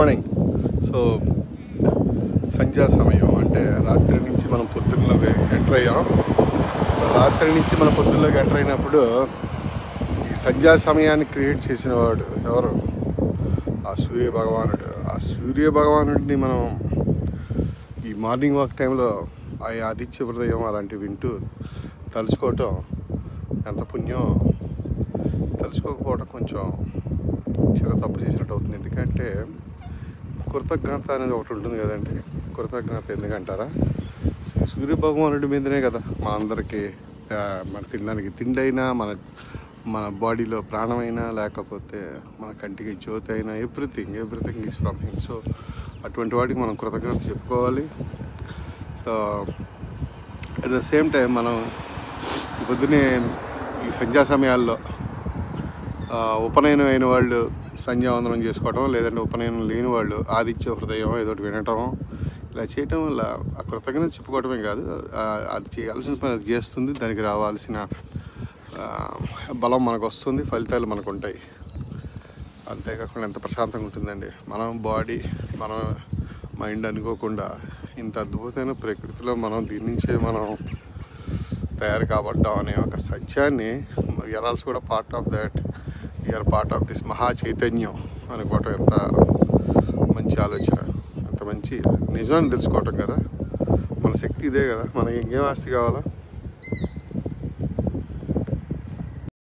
Morning. So సంధ్యా సమయం అంటే రాత్రి నుంచి మనం పొద్దున్నలోకి ఎంటర్ అయ్యాం. రాత్రి నుంచి మనం పొద్దున్నలోకి ఎంటర్ అయినప్పుడు ఈ సంధ్యా సమయాన్ని క్రియేట్ చేసిన వాడు ఎవరు? ఆ సూర్య భగవానుడు. ఆ సూర్య భగవానుడిని మనం ఈ మార్నింగ్ వాక్ టైంలో ఆ ఆదిత్య హృదయం అలాంటివి వింటూ తలుచుకోవటం ఎంత పుణ్యం. తలుచుకోకపోవడం కొంచెం చిన్న తప్పు చేసినట్టు అవుతుంది. ఎందుకంటే కృతజ్ఞత అనేది ఒకటి ఉంటుంది కదండి. కృతజ్ఞత ఎందుకంటారా? సూర్య భగవానుడి మీదనే కదా మనందరికీ మన తినడానికి తిండి అయినా, మన బాడీలో ప్రాణమైనా, లేకపోతే మన కంటికి జ్యోతి అయినా, everything is from him. So అటువంటి వాటికి మనం కృతజ్ఞత చెప్పుకోవాలి. So at the same time మనం పొద్దునే ఈ సంధ్యా సమయాల్లో ఉపనయనం అయిన వాళ్ళు సంధ్యావందనం చేసుకోవటం, లేదంటే ఉపనయనం లేని వాళ్ళు ఆదిత్య హృదయం ఏదో వినటం, ఇలా చేయటం వల్ల ఆ కృతజ్ఞత చెప్పుకోవటమే కాదు, అది చేయాల్సిన పని అది చేస్తుంది. దానికి రావాల్సిన బలం మనకు వస్తుంది, ఫలితాలు మనకు ఉంటాయి. అంతేకాకుండా ఎంత ప్రశాంతంగా ఉంటుందండి. మనం బాడీ, మన మైండ్ అనుకోకుండా ఇంత అద్భుతమైన ప్రకృతిలో మనం దీని నుంచే మనం తయారు కాబడ్డాం అనే ఒక సత్యాన్ని, వీఆర్ ఆల్సో కూడా part of that, we are part of this మహా చైతన్యం అనుకోవటం ఎంత మంచి ఆలోచన, ఎంత మంచి నిజాన్ని తెలుసుకోవటం కదా. మన శక్తి ఇదే కదా. మనకి ఇంకేం ఆస్తి కావాలా?